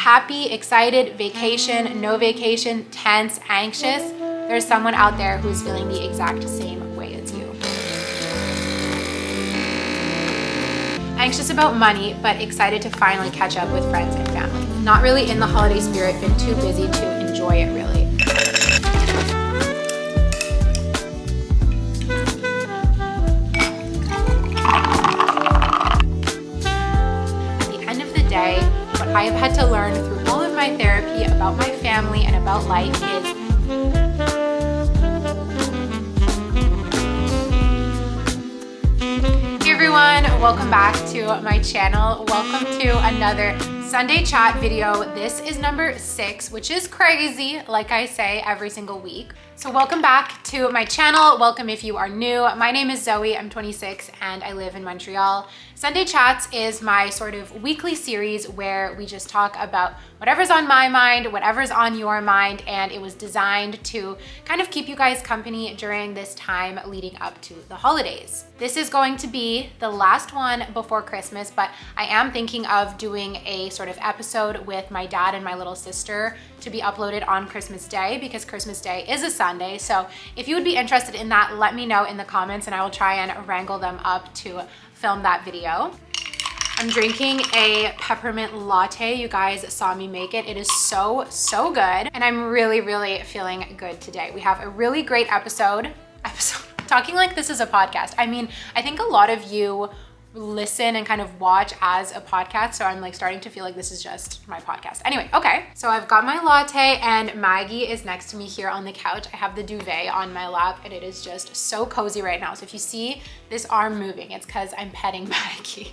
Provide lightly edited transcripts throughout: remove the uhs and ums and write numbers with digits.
happy, excited, vacation, no vacation, tense, anxious, there's someone out there who's feeling the exact same way as you. Anxious about money, but excited to finally catch up with friends and family. Not really in the holiday spirit, been too busy to enjoy it really. At the end of the day, what I have had to learn through all of my therapy about my family and about life is everyone, welcome back to my channel. Welcome to another Sunday chat video. This is number 6, which is crazy, like I say every single week. So welcome back to my channel. Welcome if you are new. My name is Zoe, I'm 26 and I live in Montreal. Sunday Chats is my sort of weekly series where we just talk about whatever's on my mind, whatever's on your mind, and it was designed to kind of keep you guys company during this time leading up to the holidays. This is going to be the last one before Christmas, but I am thinking of doing a sort of episode with my dad and my little sister to be uploaded on Christmas Day because Christmas Day is a Sunday. So if you would be interested in that, let me know in the comments and I will try and wrangle them up to film that video. I'm drinking a peppermint latte. You guys saw me make it. It is so good. And I'm really feeling good today. We have a really great episode. Talking like this is a podcast. I mean, I think a lot of you listen and kind of watch as a podcast, so I'm like starting to feel like this is just my podcast. Anyway, okay, so I've got my latte and Maggie is next to me here on the couch. I have the duvet on my lap and it is just so cozy right now. So if you see this arm moving, it's because I'm petting Maggie.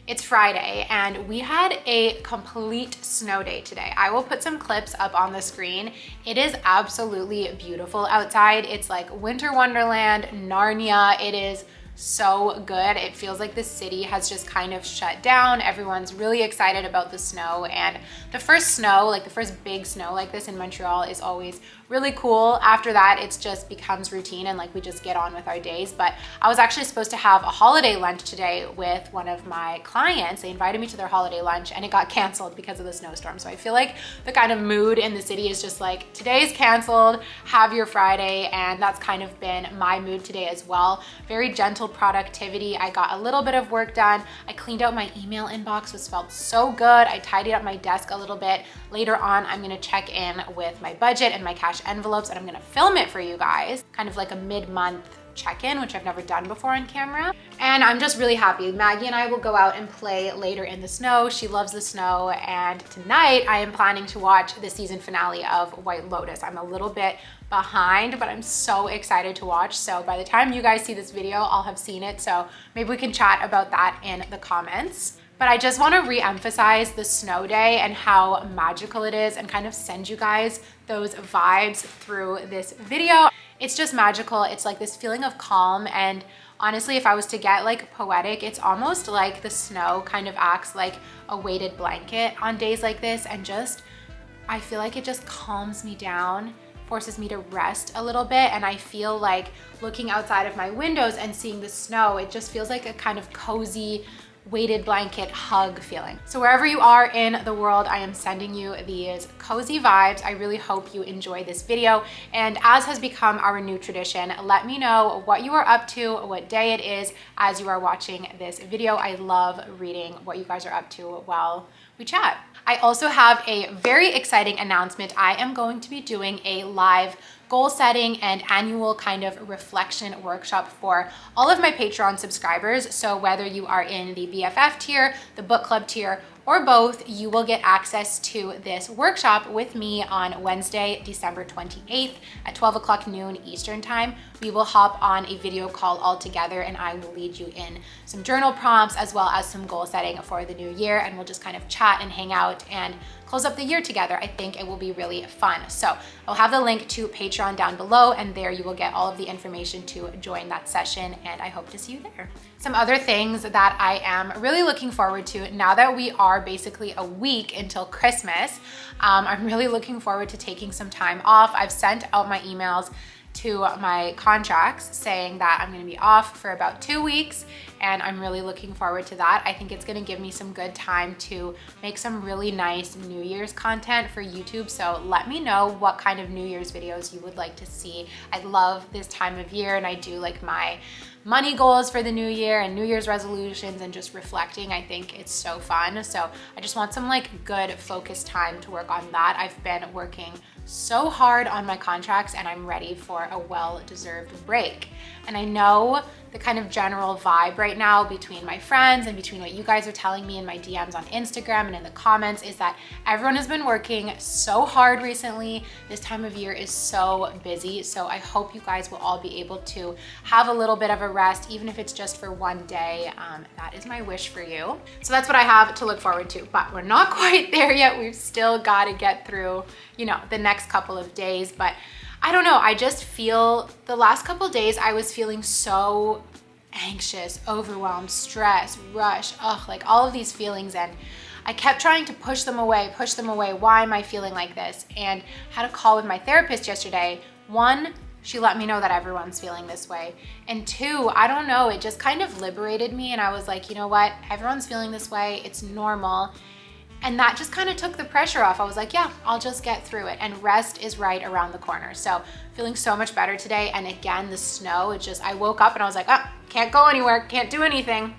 It's Friday and we had a complete snow day today. I will put some clips up on the screen. It is absolutely beautiful outside. It's like winter wonderland, Narnia. It is so good. It feels like the city has just kind of shut down. Everyone's really excited about the snow, and the first snow, like the first big snow like this in Montreal is always really cool. After that, it just becomes routine and like we just get on with our days. But I was actually supposed to have a holiday lunch today with one of my clients. They invited me to their holiday lunch and it got canceled because of the snowstorm. So I feel like the kind of mood in the city is just like, today's canceled, have your Friday. And that's kind of been my mood today as well. Very gentle productivity. I got a little bit of work done. I cleaned out my email inbox, which felt so good. I tidied up my desk a little bit. Later on, I'm gonna check in with my budget and my cash envelopes and I'm gonna film it for you guys, kind of like a mid-month check-in, which I've never done before on camera. And I'm just really happy. Maggie and I will go out and play later in the snow. She loves the snow. And tonight I am planning to watch the season finale of White Lotus. I'm a little bit behind, but I'm so excited to watch. So by the time you guys see this video, I'll have seen it. So maybe we can chat about that in the comments. But I just want to re-emphasize the snow day and how magical it is and kind of send you guys those vibes through this video. It's just magical. It's like this feeling of calm, and honestly, if I was to get like poetic, it's almost like the snow kind of acts like a weighted blanket on days like this, and just I feel like it just calms me down, forces me to rest a little bit, and I feel like looking outside of my windows and seeing the snow, it just feels like a kind of cozy weighted blanket hug feeling. So wherever you are in the world, I am sending you these cozy vibes. I really hope you enjoy this video. And as has become our new tradition, let me know what you are up to, what day it is as you are watching this video. I love reading what you guys are up to while we chat. I also have a very exciting announcement. I am going to be doing a live goal setting and annual kind of reflection workshop for all of my Patreon subscribers. So whether you are in the BFF tier, the book club tier, or both, you will get access to this workshop with me on Wednesday, December 28th at 12 o'clock noon Eastern time. We will hop on a video call all together and I will lead you in some journal prompts as well as some goal setting for the new year, and we'll just kind of chat and hang out and close up the year together. I think it will be really fun. So I'll have the link to Patreon down below, and there you will get all of the information to join that session, and I hope to see you there. Some other things that I am really looking forward to now that we are basically a week until Christmas. I'm really looking forward to taking some time off. I've sent out my emails to my contracts saying that I'm gonna be off for about 2 weeks, and I'm really looking forward to that. I think it's gonna give me some good time to make some really nice New Year's content for YouTube. So let me know what kind of New Year's videos you would like to see. I love this time of year, and I do like my money goals for the new year and New Year's resolutions and just reflecting. I think it's so fun. So I just want some like good focused time to work on that. I've been working so hard on my contracts and I'm ready for a well-deserved break. And I know the kind of general vibe right now between my friends and between what you guys are telling me in my DMs on Instagram and in the comments is that everyone has been working so hard recently. This time of year is so busy. So I hope you guys will all be able to have a little bit of a rest, even if it's just for one day. That is my wish for you. So that's what I have to look forward to, but we're not quite there yet. We've still got to get through, you know, the next couple of days. But I don't know, I just feel the last couple of days I was feeling so anxious, overwhelmed, stressed, rush, like all of these feelings, and I kept trying to push them away. Why am I feeling like this? And had a call with my therapist yesterday. One, she let me know that everyone's feeling this way. And two, I don't know, it just kind of liberated me, and I was like, you know what? Everyone's feeling this way. It's normal. And that just kind of took the pressure off. I was like, yeah, I'll just get through it. And rest is right around the corner. So feeling so much better today. And again, the snow, it just, I woke up and I was like, oh, can't go anywhere, can't do anything.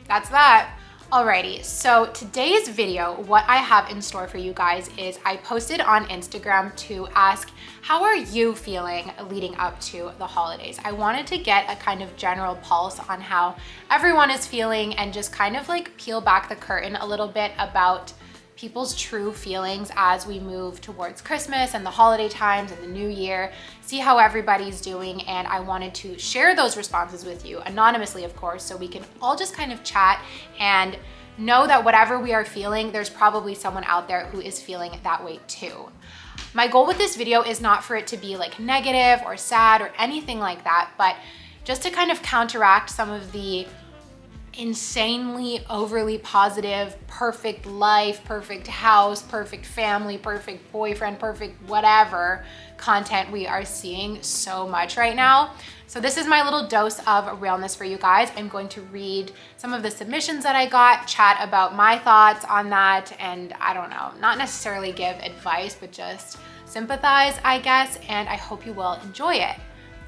That's that. Alrighty, so today's video, what I have in store for you guys is I posted on Instagram to ask, how are you feeling leading up to the holidays? I wanted to get a kind of general pulse on how everyone is feeling and just kind of like peel back the curtain a little bit about people's true feelings as we move towards Christmas and the holiday times and the new year, see how everybody's doing. And I wanted to share those responses with you anonymously, of course, so we can all just kind of chat and know that whatever we are feeling, there's probably someone out there who is feeling that way too. My goal with this video is not for it to be like negative or sad or anything like that, but just to kind of counteract some of the insanely overly positive, perfect life, perfect house, perfect family, perfect boyfriend, perfect whatever content we are seeing so much right now. So this is my little dose of realness for you guys. I'm going to read some of the submissions that I got, chat about my thoughts on that, and I don't know, not necessarily give advice, but just sympathize, I guess, and I hope you will enjoy it.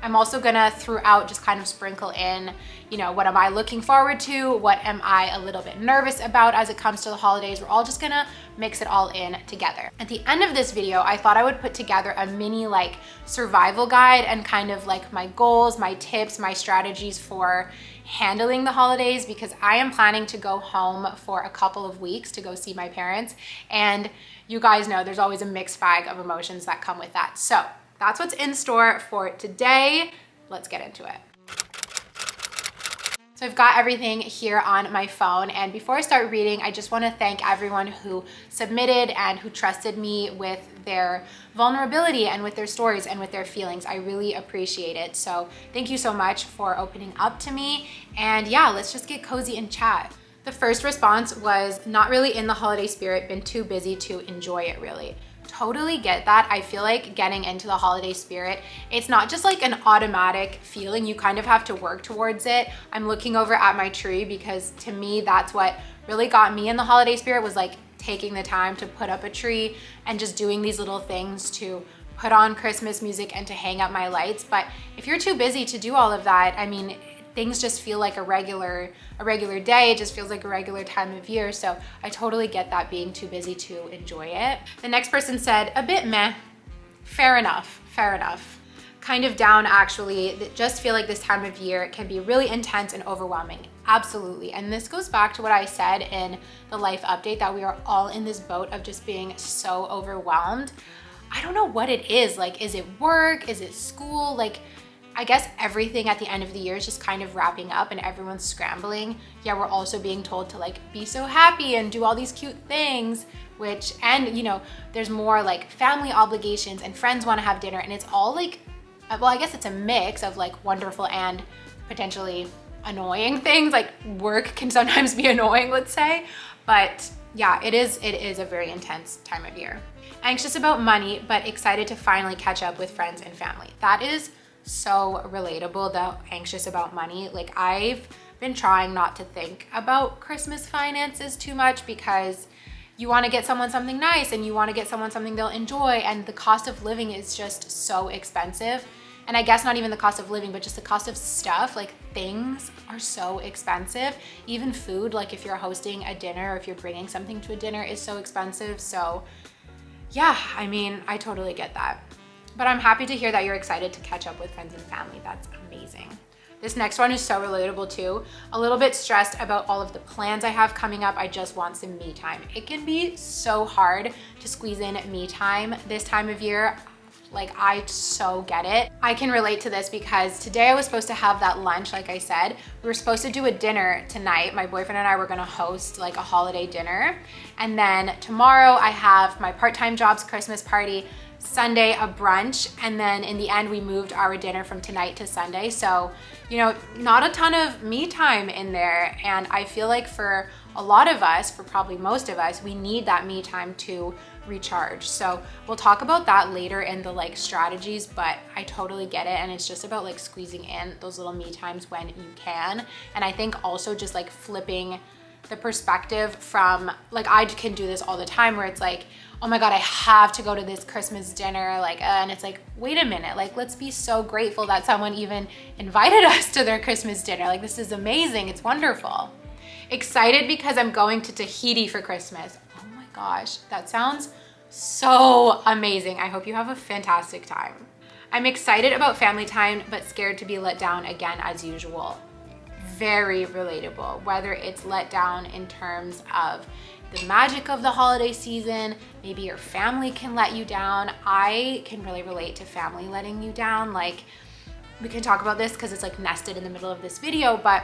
I'm also gonna throughout just kind of sprinkle in, you know, what am I looking forward to? What am I a little bit nervous about as it comes to the holidays? We're all just gonna mix it all in together. At the end of this video, I thought I would put together a mini like survival guide and kind of like my goals, my tips, my strategies for handling the holidays, because I am planning to go home for a couple of weeks to go see my parents. And you guys know there's always a mixed bag of emotions that come with that. So that's what's in store for today. Let's get into it. So I've got everything here on my phone, and before I start reading, I just want to thank everyone who submitted and who trusted me with their vulnerability and with their stories and with their feelings. I really appreciate it. So thank you so much for opening up to me. And yeah, let's just get cozy and chat. The first response was not really in the holiday spirit, been too busy to enjoy it really. Totally get that. I feel like getting into the holiday spirit, it's not just like an automatic feeling. You kind of have to work towards it. I'm looking over at my tree because to me, that's what really got me in the holiday spirit, was like taking the time to put up a tree and just doing these little things to put on Christmas music and to hang up my lights. But if you're too busy to do all of that, I mean, things just feel like a regular day. It just feels like a regular time of year. So I totally get that, being too busy to enjoy it. The next person said, a bit meh. Fair enough. Kind of down actually. Just feel like this time of year can be really intense and overwhelming. Absolutely. And this goes back to what I said in the life update, that we are all in this boat of just being so overwhelmed. I don't know what it is. Like, is it work? Is it school? Like, I guess everything at the end of the year is just kind of wrapping up and everyone's scrambling. Yeah, we're also being told to like be so happy and do all these cute things, which, and you know, there's more like family obligations and friends want to have dinner, and it's all like, well, I guess it's a mix of like wonderful and potentially annoying things. Like work can sometimes be annoying, let's say, but yeah, it is a very intense time of year. Anxious about money, but excited to finally catch up with friends and family. That is so relatable, the anxious about money. Like, I've been trying not to think about Christmas finances too much because you want to get someone something nice and you want to get someone something they'll enjoy, and the cost of living is just so expensive. And I guess not even the cost of living, but just the cost of stuff, like things are so expensive. Even food, like if you're hosting a dinner or if you're bringing something to a dinner, is so expensive. So yeah, I mean, I totally get that. But I'm happy to hear that you're excited to catch up with friends and family. That's amazing. This next one is so relatable too. A little bit stressed about all of the plans I have coming up. I just want some me time. It can be so hard to squeeze in me time this time of year. Like, I so get it. I can relate to this because today I was supposed to have that lunch, like I said. We were supposed to do a dinner tonight. My boyfriend and I were gonna host like a holiday dinner. And then tomorrow I have my part-time job's Christmas party, Sunday a brunch, and then in the end we moved our dinner from tonight to Sunday. So, you know, not a ton of me time in there. And I feel like for a lot of us, for probably most of us, we need that me time to recharge. So we'll talk about that later in the like strategies, but I totally get it. And it's just about like squeezing in those little me times when you can. And I think also just like flipping the perspective from, like, I can do this all the time where it's like, oh my God, I have to go to this Christmas dinner, like, and it's like, wait a minute, like, let's be so grateful that someone even invited us to their Christmas dinner. Like, this is amazing, it's wonderful. Excited because I'm going to Tahiti for Christmas. Oh my gosh, that sounds so amazing. I hope you have a fantastic time. I'm excited about family time, but scared to be let down again as usual. Very relatable, whether it's let down in terms of the magic of the holiday season, maybe your family can let you down. I can really relate to family letting you down. Like, we can talk about this because it's like nested in the middle of this video, but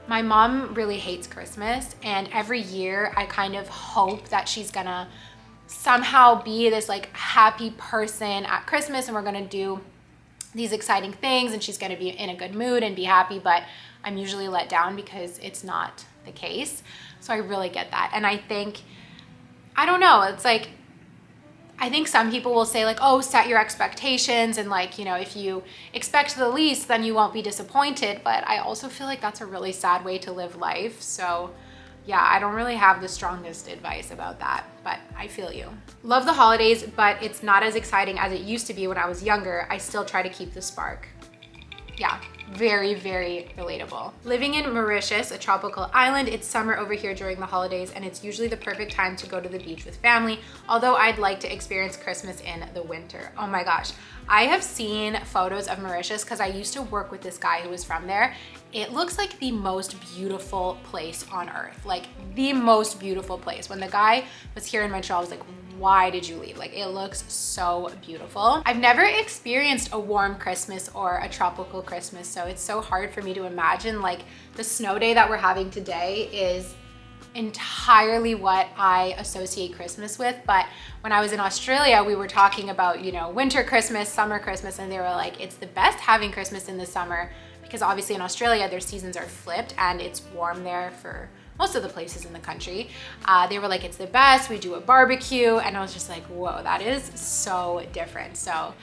my mom really hates Christmas, and every year I kind of hope that she's gonna somehow be this like happy person at Christmas, and we're gonna do these exciting things and she's gonna be in a good mood and be happy, but I'm usually let down because it's not the case. So I really get that. And I think, I don't know, it's like, I think some people will say like, oh, set your expectations, and like, you know, if you expect the least, then you won't be disappointed. But I also feel like that's a really sad way to live life. So yeah, I don't really have the strongest advice about that, but I feel you. Love the holidays, but it's not as exciting as it used to be when I was younger. I still try to keep the spark. Yeah, very, very relatable. Living in Mauritius, a tropical island, it's summer over here during the holidays, and it's usually the perfect time to go to the beach with family, although I'd like to experience Christmas in the winter. Oh my gosh, I have seen photos of Mauritius because I used to work with this guy who was from there. It looks like the most beautiful place on earth, like the most beautiful place. When the guy was here in Montreal, I was like, why did you leave? Like, it looks so beautiful. I've never experienced a warm Christmas or a tropical Christmas, so it's so hard for me to imagine. Like, the snow day that we're having today is entirely what I associate Christmas with. But when I was in Australia, we were talking about, you know, winter Christmas, summer Christmas, and they were like, it's the best having Christmas in the summer because obviously in Australia, their seasons are flipped and it's warm there for most of the places in the country. They were like, it's the best, we do a barbecue, and I was just like, whoa, that is so different. So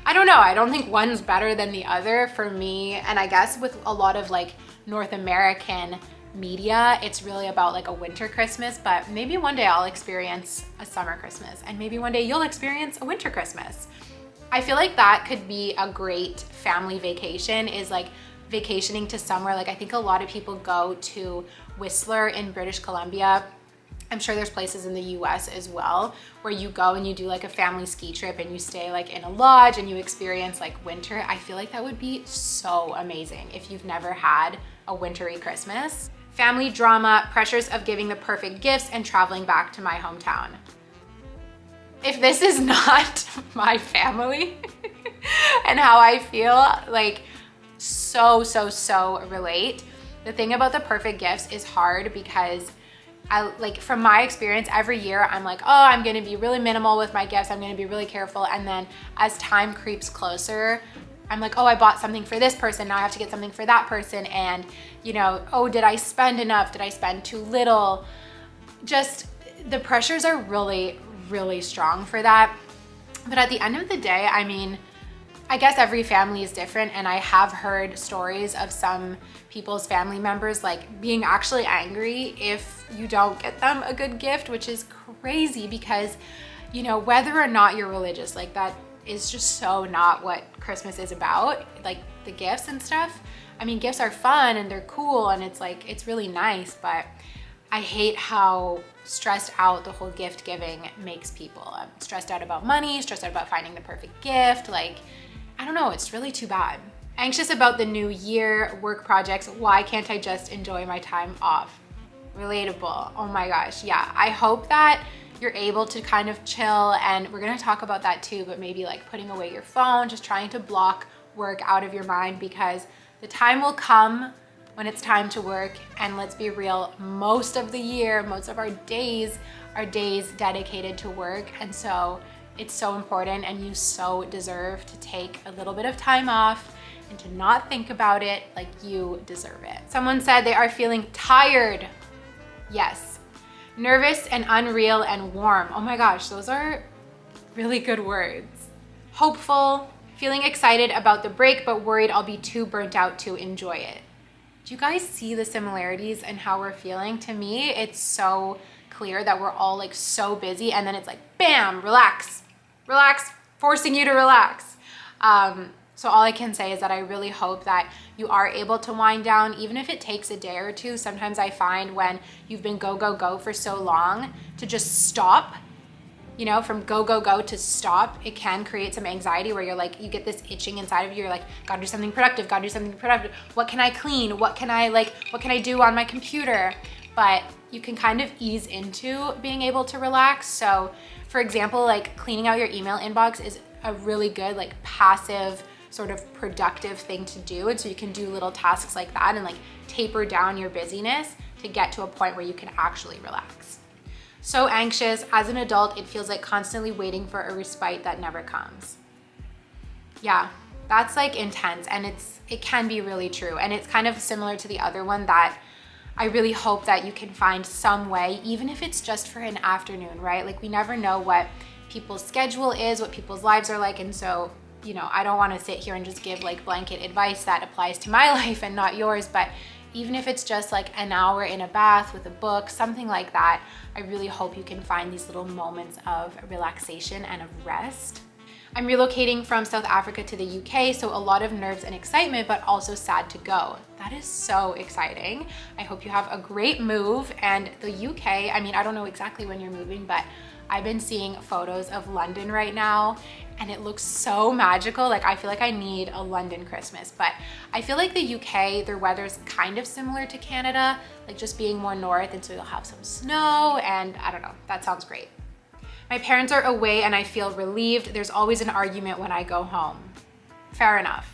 I don't know, I don't think one's better than the other for me. And I guess with a lot of like North American media, it's really about like a winter Christmas, but maybe one day I'll experience a summer Christmas, and maybe one day you'll experience a winter Christmas. I feel like that could be a great family vacation, is like vacationing to somewhere. Like, I think a lot of people go to Whistler in British Columbia. I'm sure there's places in the US as well where you go and you do like a family ski trip and you stay like in a lodge and you experience like winter. I feel like that would be so amazing if you've never had a wintry Christmas. Family drama, pressures of giving the perfect gifts, and traveling back to my hometown. If this is not my family and how I feel, like, so relate. The thing about the perfect gifts is hard because like, from my experience, every year I'm like, oh, I'm gonna be really minimal with my gifts, I'm gonna be really careful, and then as time creeps closer, I'm like, oh, I bought something for this person, now I have to get something for that person, and you know, oh, did I spend enough? Did I spend too little? Just the pressures are really strong for that. But at the end of the day, I mean, I guess every family is different, and I have heard stories of some people's family members like being actually angry if you don't get them a good gift, which is crazy because, you know, whether or not you're religious, like that is just so not what Christmas is about, like the gifts and stuff. I mean, gifts are fun and they're cool and it's like, it's really nice, but I hate how stressed out the whole gift giving makes people. I'm stressed out about money, stressed out about finding the perfect gift. Like, I don't know, it's really too bad. Anxious about the new year, work projects. Why can't I just enjoy my time off? Relatable. Oh my gosh. Yeah, I hope that you're able to kind of chill, and we're gonna talk about that too, but maybe like putting away your phone, just trying to block work out of your mind, because the time will come when it's time to work. And let's be real, most of the year, most of our days are days dedicated to work. And so it's so important, and you so deserve to take a little bit of time off and to not think about it. Like, you deserve it. Someone said they are feeling tired. Yes. Nervous and unreal and warm. Oh my gosh, those are really good words. Hopeful, feeling excited about the break, but worried I'll be too burnt out to enjoy it. Do you guys see the similarities in how we're feeling? To me, it's so clear that we're all like so busy, and then it's like, bam, relax, forcing you to relax. So all I can say is that I really hope that you are able to wind down, even if it takes a day or two. Sometimes I find when you've been go, go, go for so long, to just stop, you know, from go, go, go to stop, it can create some anxiety where you're like, you get this itching inside of you. You're like, gotta do something productive, gotta do something productive. What can I clean? What can I do on my computer? But you can kind of ease into being able to relax. So for example, like cleaning out your email inbox is a really good, like passive sort of productive thing to do. And so you can do little tasks like that and like taper down your busyness to get to a point where you can actually relax. So anxious. As an adult, it feels like constantly waiting for a respite that never comes. Yeah, that's like intense, and it can be really true. And it's kind of similar to the other one, that I really hope that you can find some way, even if it's just for an afternoon, right? Like, we never know what people's schedule is, what people's lives are like. And so, you know, I don't want to sit here and just give like blanket advice that applies to my life and not yours, but even if it's just like an hour in a bath with a book, something like that, I really hope you can find these little moments of relaxation and of rest. I'm relocating from South Africa to the UK, so a lot of nerves and excitement, but also sad to go. That is so exciting. I hope you have a great move. And the UK, I mean, I don't know exactly when you're moving, but I've been seeing photos of London right now, and it looks so magical. Like, I feel like I need a London Christmas, but I feel like the UK, their weather's kind of similar to Canada, like just being more north, and so you'll have some snow, and I don't know, that sounds great. My parents are away and I feel relieved. There's always an argument when I go home. Fair enough.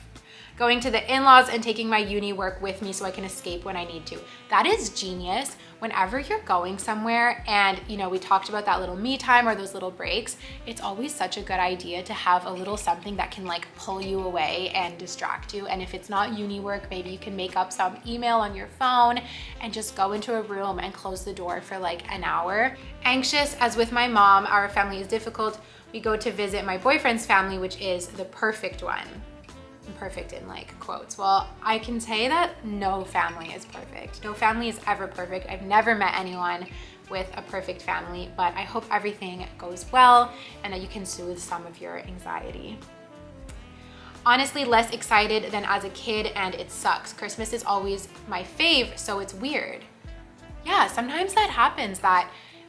Going to the in-laws and taking my uni work with me so I can escape when I need to. That is genius. Whenever you're going somewhere, and you know, we talked about that little me time or those little breaks, it's always such a good idea to have a little something that can like pull you away and distract you. And if it's not uni work, maybe you can make up some email on your phone and just go into a room and close the door for like an hour. Anxious, as with my mom, our family is difficult. We go to visit my boyfriend's family, which is the perfect one. Perfect in like quotes. Well, I can say that no family is perfect. No family is ever perfect. I've never met anyone with a perfect family, but I hope everything goes well and that you can soothe some of your anxiety. Honestly, less excited than as a kid, and it sucks. Christmas is always my fave, so it's weird. Yeah, sometimes that happens, that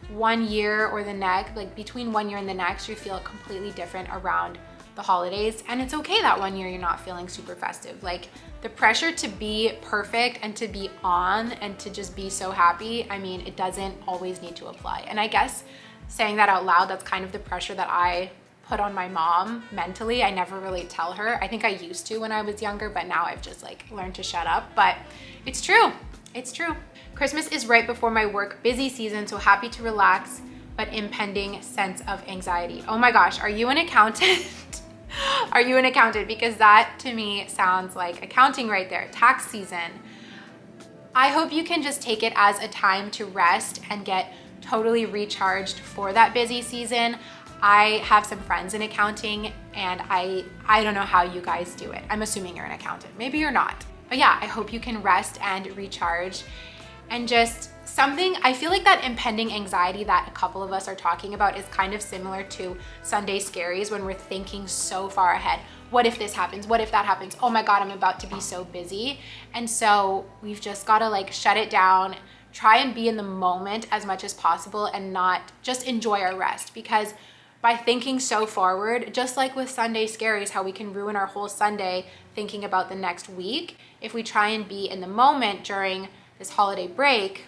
one year or the next, like between 1 year and the next, you feel completely different around the holidays. And it's okay that 1 year you're not feeling super festive. Like, the pressure to be perfect and to be on and to just be so happy, I mean, it doesn't always need to apply. And I guess saying that out loud, that's kind of the pressure that I put on my mom mentally. I never really tell her. I think I used to when I was younger, but now I've just like learned to shut up. But it's true. It's true. Christmas is right before my work busy season, so happy to relax, but impending sense of anxiety. Oh my gosh, are you an accountant? Are you an accountant? Because that to me sounds like accounting right there, tax season. I hope you can just take it as a time to rest and get totally recharged for that busy season. I have some friends in accounting, and I don't know how you guys do it. I'm assuming you're an accountant. Maybe you're not. But yeah, I hope you can rest and recharge. And just something, I feel like that impending anxiety that a couple of us are talking about is kind of similar to Sunday scaries, when we're thinking so far ahead. What if this happens? What if that happens? Oh my God, I'm about to be so busy. And so we've just got to like shut it down, try and be in the moment as much as possible, and not just enjoy our rest. Because by thinking so forward, just like with Sunday scaries, how we can ruin our whole Sunday thinking about the next week, if we try and be in the moment during this holiday break,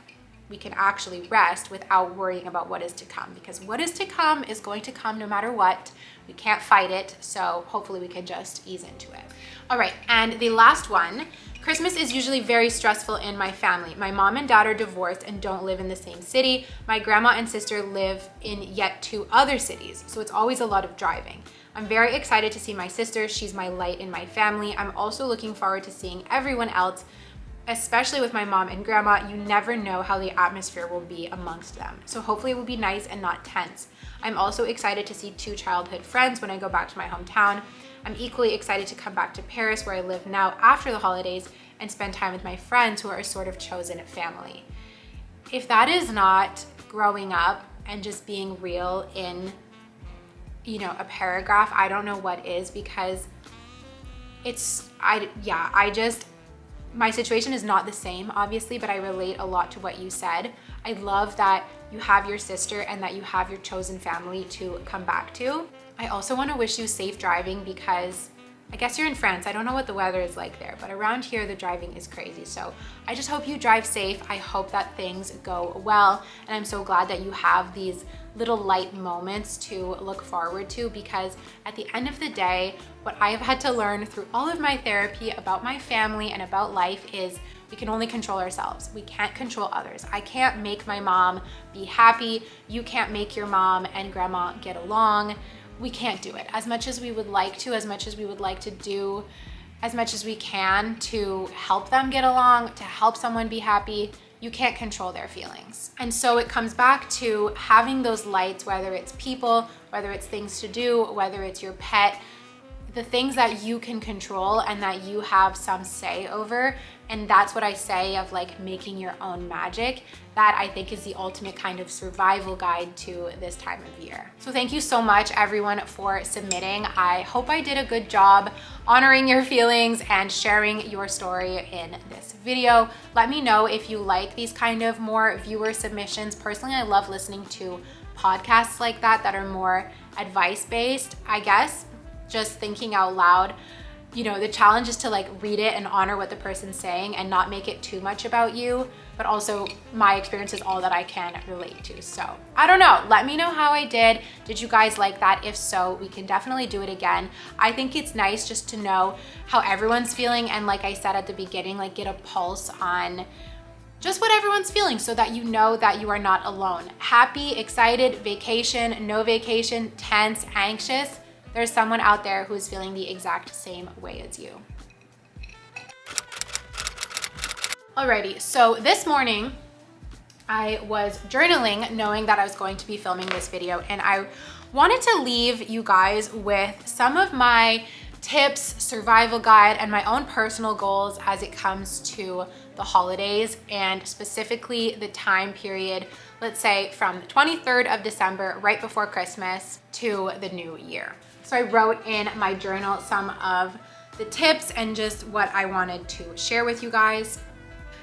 we can actually rest without worrying about what is to come, because what is to come is going to come no matter what. We can't fight it, so hopefully we can just ease into it. All right, and the last one, Christmas is usually very stressful in my family. My mom and dad are divorced and don't live in the same city. My grandma and sister live in yet 2 other cities, so it's always a lot of driving. I'm very excited to see my sister. She's my light in my family. I'm also looking forward to seeing everyone else, especially with my mom and grandma. You never know how the atmosphere will be amongst them. So hopefully it will be nice and not tense. I'm also excited to see 2 childhood friends when I go back to my hometown. I'm equally excited to come back to Paris, where I live now, after the holidays, and spend time with my friends who are a sort of chosen family. If that is not growing up and just being real in, a paragraph, I don't know what is, because my situation is not the same, obviously, but I relate a lot to what you said. I love that you have your sister and that you have your chosen family to come back to. I also want to wish you safe driving, because I guess you're in France. I don't know what the weather is like there, but around here the driving is crazy. So I just hope you drive safe. I hope that things go well. And I'm so glad that you have these little light moments to look forward to, because at the end of the day, what I have had to learn through all of my therapy about my family and about life is we can only control ourselves. We can't control others. I can't make my mom be happy. You can't make your mom and grandma get along. We can't do it. As much as we would like to, as much as we would like to do, as much as we can to help them get along, to help someone be happy, you can't control their feelings. And so it comes back to having those lights, whether it's people, whether it's things to do, whether it's your pet, the things that you can control and that you have some say over. And that's what I say of like making your own magic. That I think is the ultimate kind of survival guide to this time of year. So thank you so much everyone for submitting. I hope I did a good job honoring your feelings and sharing your story in this video. Let me know if you like these kind of more viewer submissions. Personally, I love listening to podcasts like that are more advice-based, I guess. Just thinking out loud, the challenge is to like read it and honor what the person's saying and not make it too much about you, but also my experience is all that I can relate to. So I don't know, let me know how I did. Did you guys like that? If so, we can definitely do it again. I think it's nice just to know how everyone's feeling, and like I said at the beginning, like get a pulse on just what everyone's feeling, so that you know that you are not alone. Happy, excited, vacation, no vacation, tense, anxious. There's someone out there who's feeling the exact same way as you. Alrighty, so this morning I was journaling knowing that I was going to be filming this video, and I wanted to leave you guys with some of my tips, survival guide, and my own personal goals as it comes to the holidays, and specifically the time period, let's say from the 23rd of December, right before Christmas, to the new year. So I wrote in my journal some of the tips and just what I wanted to share with you guys.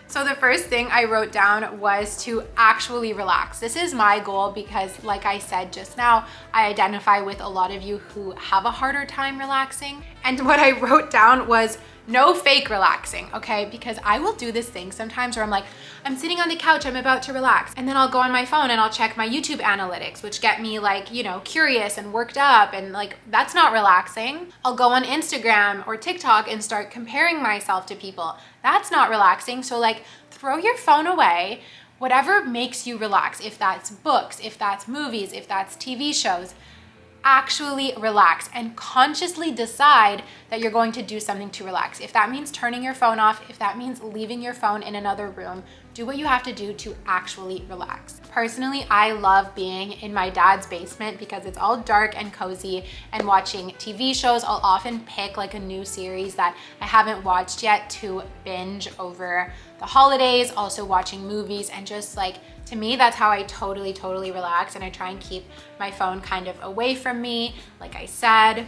So the first thing I wrote down was to actually relax. This is my goal because, like I said just now, I identify with a lot of you who have a harder time relaxing. And what I wrote down was no fake relaxing, okay? Because I will do this thing sometimes where I'm like, I'm sitting on the couch, I'm about to relax. And then I'll go on my phone and I'll check my YouTube analytics, which get me like, curious and worked up, and like, that's not relaxing. I'll go on Instagram or TikTok and start comparing myself to people. That's not relaxing. So like, throw your phone away, whatever makes you relax. If that's books, if that's movies, if that's TV shows, actually relax and consciously decide that you're going to do something to relax. If that means turning your phone off, if that means leaving your phone in another room, do what you have to do to actually relax. Personally, I love being in my dad's basement because it's all dark and cozy, and watching TV shows. I'll often pick like a new series that I haven't watched yet to binge over the holidays, also watching movies, and just like, to me, that's how I totally relax, and I try and keep my phone kind of away from me, like I said.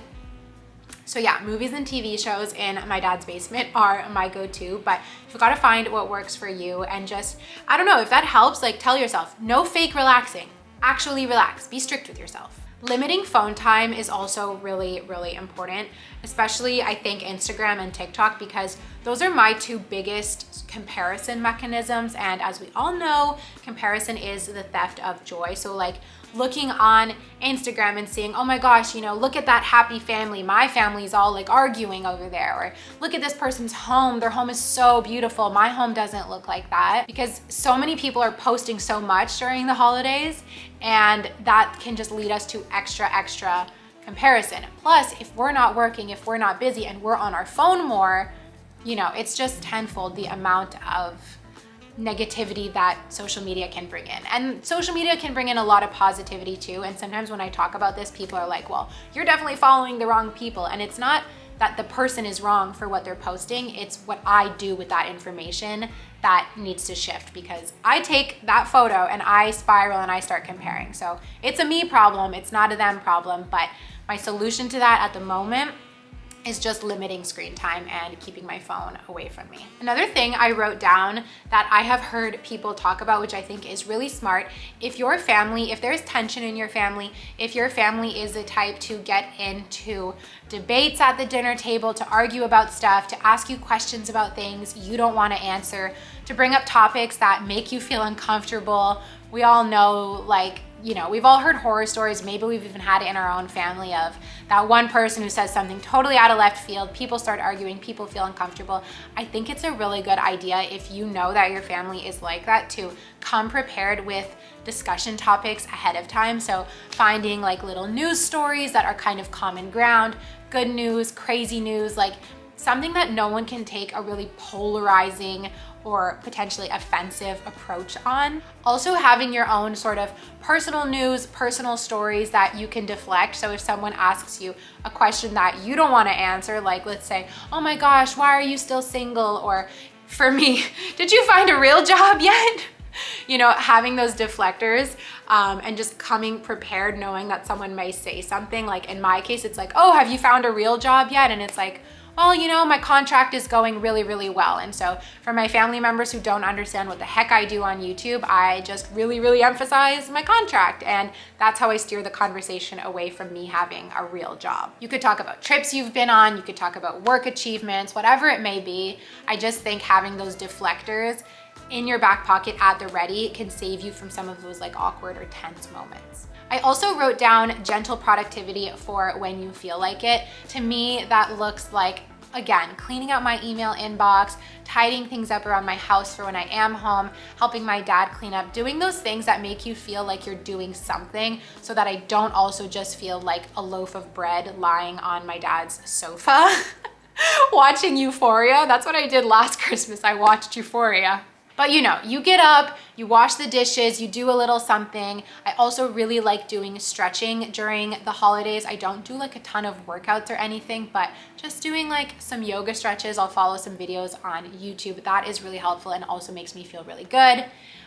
So yeah, movies and TV shows in my dad's basement are my go-to, but you've got to find what works for you, and just, I don't know, if that helps, like tell yourself, no fake relaxing, actually relax, be strict with yourself. Limiting phone time is also really important, especially I think Instagram and TikTok, because those are my two biggest comparison mechanisms. And as we all know, comparison is the theft of joy. So like looking on Instagram and seeing, oh my gosh, you know, look at that happy family. My family's all like arguing over there. Or look at this person's home. Their home is so beautiful. My home doesn't look like that. Because so many people are posting so much during the holidays, and that can just lead us to extra comparison. Plus, if we're not working, if we're not busy, and we're on our phone more, you know, it's just tenfold the amount of negativity that social media can bring in. And social media can bring in a lot of positivity too. And sometimes when I talk about this, people are like, well, you're definitely following the wrong people. And it's not that the person is wrong for what they're posting. It's what I do with that information that needs to shift, because I take that photo and I spiral and I start comparing. So it's a me problem. It's not a them problem. But my solution to that at the moment is just limiting screen time and keeping my phone away from me. Another thing I wrote down that I have heard people talk about, which I think is really smart, if your family, if there's tension in your family, if your family is the type to get into debates at the dinner table, to argue about stuff, to ask you questions about things you don't want to answer, to bring up topics that make you feel uncomfortable. We all know, like, you know, we've all heard horror stories, maybe we've even had it in our own family, of that one person who says something totally out of left field, people start arguing, people feel uncomfortable. I think it's a really good idea, if you know that your family is like that, to come prepared with discussion topics ahead of time. So finding like little news stories that are kind of common ground, good news, crazy news, like something that no one can take a really polarizing or potentially offensive approach on. Also having your own sort of personal news, personal stories that you can deflect. So if someone asks you a question that you don't want to answer, like let's say, oh my gosh, why are you still single? Or for me, did you find a real job yet? You know, having those deflectors and just coming prepared, knowing that someone may say something. Like in my case, it's like, oh, have you found a real job yet? And it's like, well, you know, my contract is going really well. And so for my family members who don't understand what the heck I do on YouTube, I just really emphasize my contract. And that's how I steer the conversation away from me having a real job. You could talk about trips you've been on, you could talk about work achievements, whatever it may be. I just think having those deflectors in your back pocket at the ready can save you from some of those like awkward or tense moments. I also wrote down gentle productivity for when you feel like it. To me, that looks like, again, cleaning out my email inbox, tidying things up around my house for when I am home, helping my dad clean up, doing those things that make you feel like you're doing something, so that I don't also just feel like a loaf of bread lying on my dad's sofa watching Euphoria. That's what I did last Christmas. I watched Euphoria. But you know, you get up, you wash the dishes, you do a little something. I also really like doing stretching during the holidays. I don't do like a ton of workouts or anything, but just doing like some yoga stretches. I'll follow some videos on YouTube. That is really helpful and also makes me feel really good.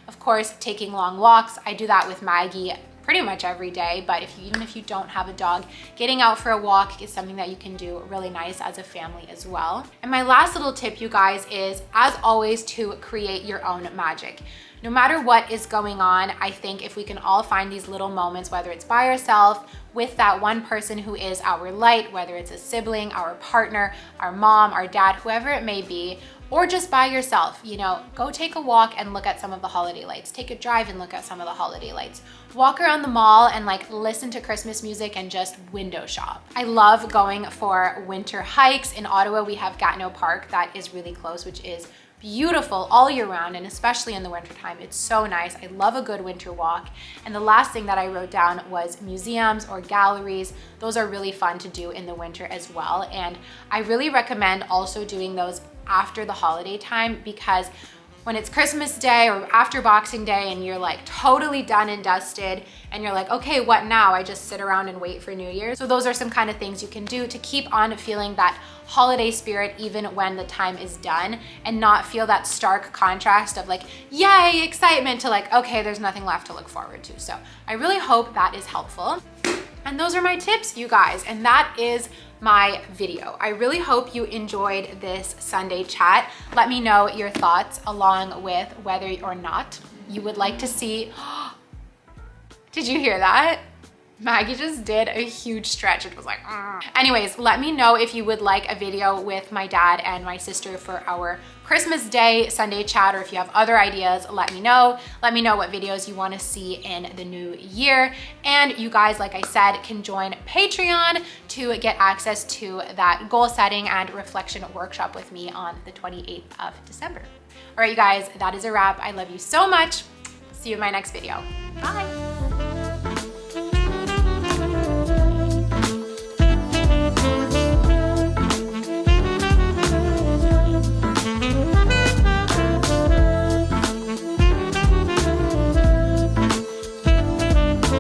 Of course, taking long walks. I do that with Maggie pretty much every day, but even if you don't have a dog, getting out for a walk is something that you can do really nice as a family as well. And my last little tip, you guys, is as always to create your own magic. No matter what is going on, I think if we can all find these little moments, whether it's by ourselves, with that one person who is our light, whether it's a sibling, our partner, our mom, our dad, whoever it may be, or just by yourself, you know, go take a walk and look at some of the holiday lights. Take a drive and look at some of the holiday lights. Walk around the mall and like listen to Christmas music and just window shop. I love going for winter hikes. In Ottawa, we have Gatineau Park that is really close, which is beautiful all year round, and especially in the wintertime. It's so nice. I love a good winter walk. And the last thing that I wrote down was museums or galleries. Those are really fun to do in the winter as well. And I really recommend also doing those after the holiday time, because when it's Christmas Day or after Boxing Day and you're like totally done and dusted and you're like, okay, what now? I just sit around and wait for New Year's. So those are some kind of things you can do to keep on feeling that holiday spirit even when the time is done, and not feel that stark contrast of like, yay, excitement, to like, okay, there's nothing left to look forward to. So I really hope that is helpful. And those are my tips, you guys, and that is my video. I really hope you enjoyed this Sunday chat. Let me know your thoughts along with whether or not you would like to see. Did you hear that? Maggie just did a huge stretch. It was like, Anyways, let me know if you would like a video with my dad and my sister for our Christmas Day Sunday chat, or if you have other ideas, let me know. Let me know what videos you want to see in the new year. And you guys, like I said, can join Patreon to get access to that goal setting and reflection workshop with me on the 28th of December. All right, you guys, that is a wrap. I love you so much. See you in my next video. Bye.